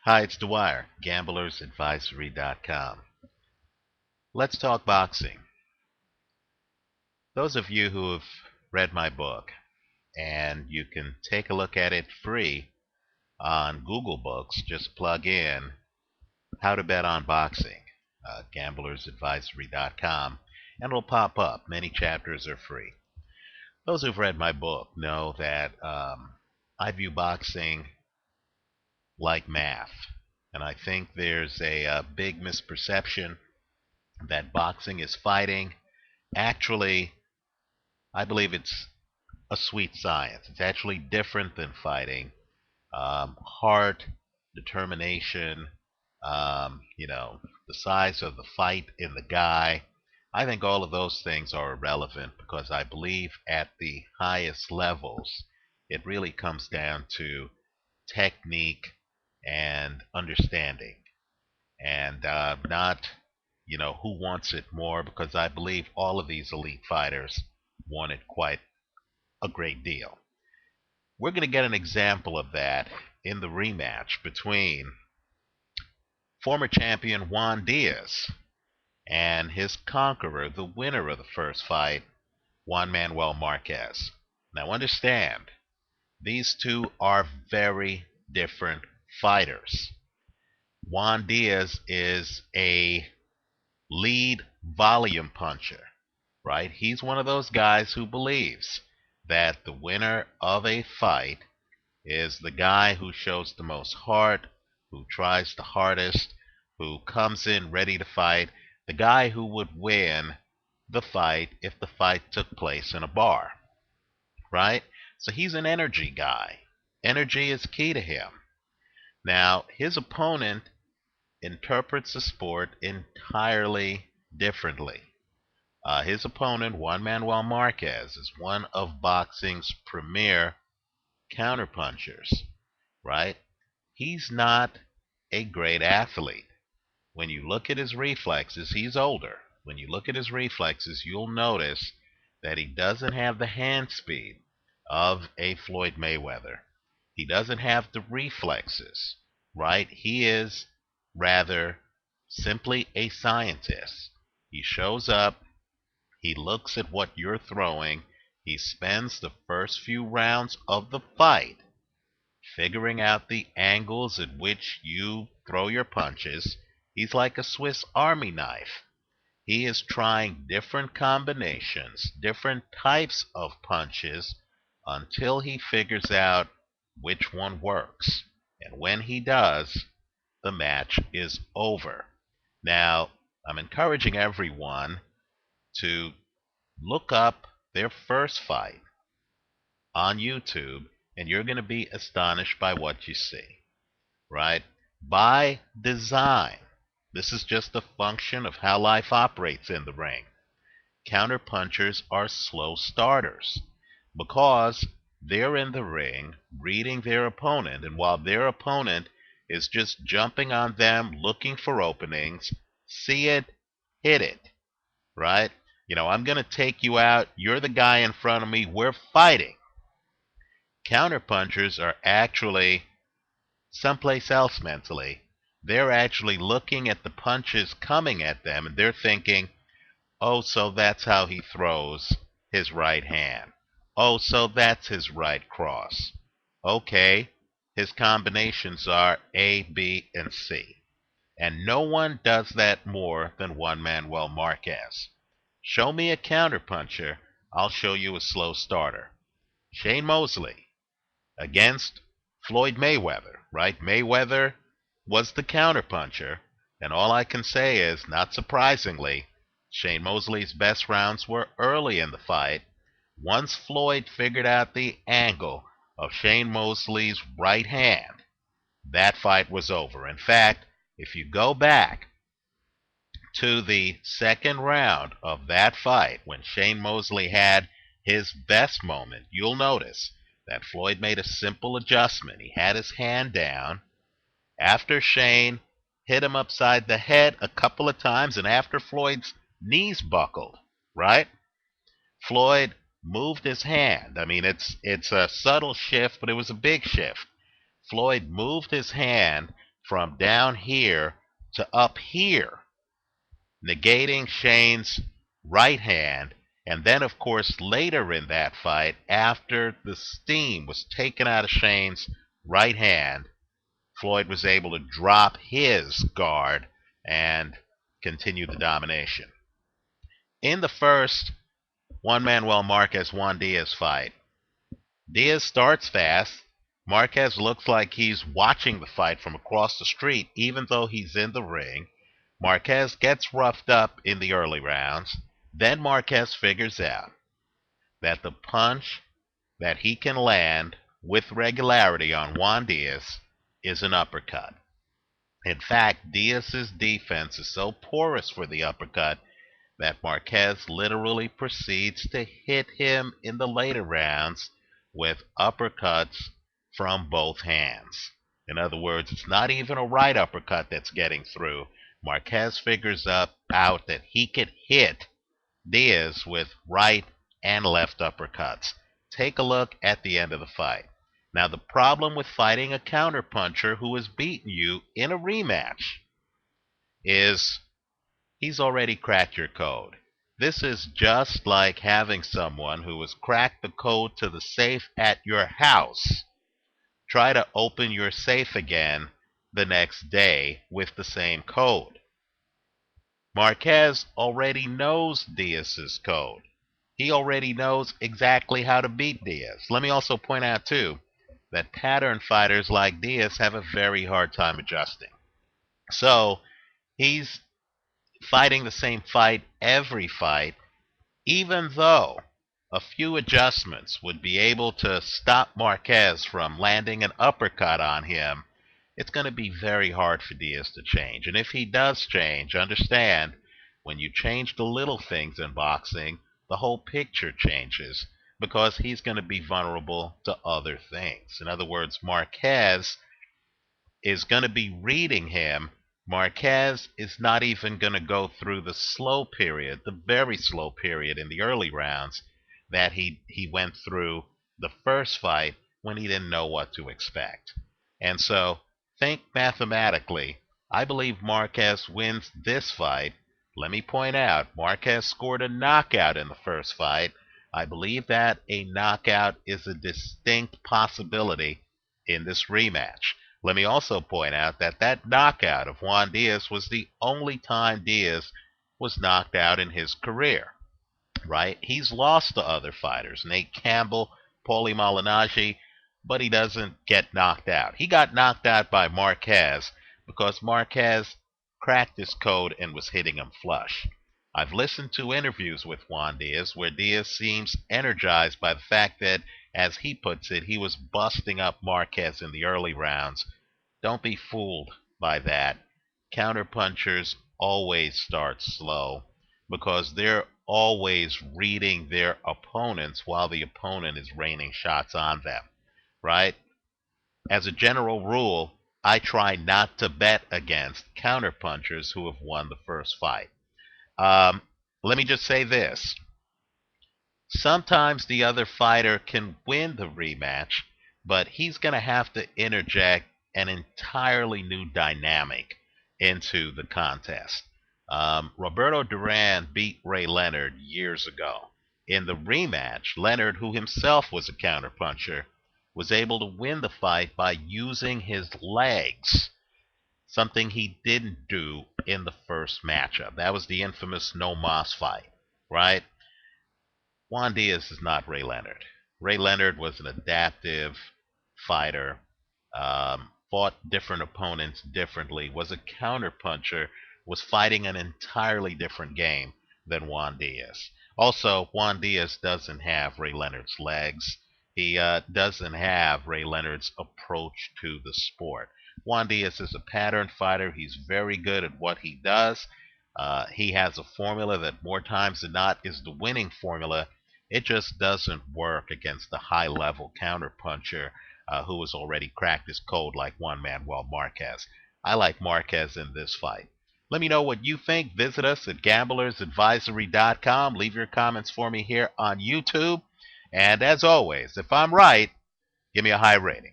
Hi, it's Dwyer, gamblersadvisory.com. Let's talk boxing. Those of you who have read my book, and you can take a look at it free on Google Books, just plug in How to Bet on Boxing, gamblersadvisory.com, and it'll pop up. Many chapters are free. Those who've read my book know that I view boxing like math. And I think there's a big misperception that boxing is fighting. Actually, I believe it's a sweet science. It's actually different than fighting. Heart, determination, the size of the fight in the guy. I think all of those things are irrelevant because I believe at the highest levels, it really comes down to technique and understanding, and not who wants it more, because I believe all of these elite fighters want it quite a great deal. We're going to get an example of that in the rematch between former champion Juan Diaz and his conqueror, the winner of the first fight, Juan Manuel Marquez. Now understand, these two are very different fighters. Juan Diaz is a lead volume puncher, right? He's one of those guys who believes that the winner of a fight is the guy who shows the most heart, who tries the hardest, who comes in ready to fight, the guy who would win the fight if the fight took place in a bar, right? So he's an energy guy. Energy is key to him. Now, his opponent interprets the sport entirely differently. His opponent, Juan Manuel Marquez, is one of boxing's premier counterpunchers, right? He's not a great athlete. When you look at his reflexes, he's older. When you look at his reflexes, you'll notice that he doesn't have the hand speed of a Floyd Mayweather. He doesn't have the reflexes, right? He is rather simply a scientist. He shows up, he looks at what you're throwing, he spends the first few rounds of the fight figuring out the angles at which you throw your punches. He's like a Swiss Army knife. He is trying different combinations, different types of punches until he figures out which one works. And when he does, the match is over. Now, I'm encouraging everyone to look up their first fight on YouTube, and you're going to be astonished by what you see, right? By design, this is just a function of how life operates in the ring. Counterpunchers are slow starters because they're in the ring reading their opponent, and while their opponent is just jumping on them, looking for openings, see it, hit it, right? I'm going to take you out. You're the guy in front of me. We're fighting. Counterpunchers are actually someplace else mentally. They're actually looking at the punches coming at them, and they're thinking, oh, so that's how he throws his right hand. Oh, so that's his right cross. Okay, his combinations are A, B, and C. And no one does that more than Juan Manuel Marquez. Show me a counterpuncher, I'll show you a slow starter. Shane Mosley against Floyd Mayweather, right? Mayweather was the counterpuncher, and all I can say is, not surprisingly, Shane Mosley's best rounds were early in the fight. Once Floyd figured out the angle of Shane Mosley's right hand, that fight was over. In fact, if you go back to the second round of that fight, when Shane Mosley had his best moment, you'll notice that Floyd made a simple adjustment. He had his hand down after Shane hit him upside the head a couple of times, and after Floyd's knees buckled, right? Floyd moved his hand. I mean, it's a subtle shift, but it was a big shift. Floyd moved his hand from down here to up here, negating Shane's right hand. And then, of course, later in that fight, after the steam was taken out of Shane's right hand, Floyd was able to drop his guard and continue the domination. In the first Juan Manuel Marquez Juan Diaz fight, Diaz starts fast. Marquez looks like he's watching the fight from across the street, even though he's in the ring. Marquez gets roughed up in the early rounds. Then Marquez figures out that the punch that he can land with regularity on Juan Diaz is an uppercut. In fact, Diaz's defense is so porous for the uppercut that Marquez literally proceeds to hit him in the later rounds with uppercuts from both hands. In other words, it's not even a right uppercut that's getting through. Marquez figures out that he could hit Diaz with right and left uppercuts. Take a look at the end of the fight. Now, the problem with fighting a counterpuncher who has beaten you in a rematch is he's already cracked your code. This is just like having someone who has cracked the code to the safe at your house try to open your safe again the next day with the same code. Marquez already knows Diaz's code. He already knows exactly how to beat Diaz. Let me also point out, too, that pattern fighters like Diaz have a very hard time adjusting. So he's fighting the same fight every fight, even though a few adjustments would be able to stop Marquez from landing an uppercut on him. It's going to be very hard for Diaz to change. And if he does change, understand, when you change the little things in boxing, the whole picture changes because he's going to be vulnerable to other things. In other words, Marquez is going to be reading him. Marquez is not even going to go through the slow period, the very slow period in the early rounds that he went through the first fight when he didn't know what to expect. And so, think mathematically. I believe Marquez wins this fight. Let me point out, Marquez scored a knockout in the first fight. I believe that a knockout is a distinct possibility in this rematch. Let me also point out that that knockout of Juan Diaz was the only time Diaz was knocked out in his career, right? He's lost to other fighters, Nate Campbell, Paulie Malignaggi, but he doesn't get knocked out. He got knocked out by Marquez because Marquez cracked his code and was hitting him flush. I've listened to interviews with Juan Diaz where Diaz seems energized by the fact that, as he puts it, he was busting up Marquez in the early rounds. Don't be fooled by that. Counterpunchers always start slow because they're always reading their opponents while the opponent is raining shots on them, right? As a general rule, I try not to bet against counterpunchers who have won the first fight. Let me just say this. Sometimes the other fighter can win the rematch, but he's going to have to interject an entirely new dynamic into the contest. Roberto Duran beat Ray Leonard years ago. In the rematch, Leonard, who himself was a counterpuncher, was able to win the fight by using his legs, something he didn't do in the first matchup. That was the infamous no mas fight, right? Juan Diaz is not Ray Leonard. Ray Leonard was an adaptive fighter, fought different opponents differently, was a counterpuncher, was fighting an entirely different game than Juan Diaz. Also, Juan Diaz doesn't have Ray Leonard's legs. He doesn't have Ray Leonard's approach to the sport. Juan Diaz is a pattern fighter. He's very good at what he does. He has a formula that more times than not is the winning formula. It just doesn't work against the high-level counterpuncher who has already cracked his code like Juan Manuel Marquez. I like Marquez in this fight. Let me know what you think. Visit us at gamblersadvisory.com. Leave your comments for me here on YouTube. And as always, if I'm right, give me a high rating.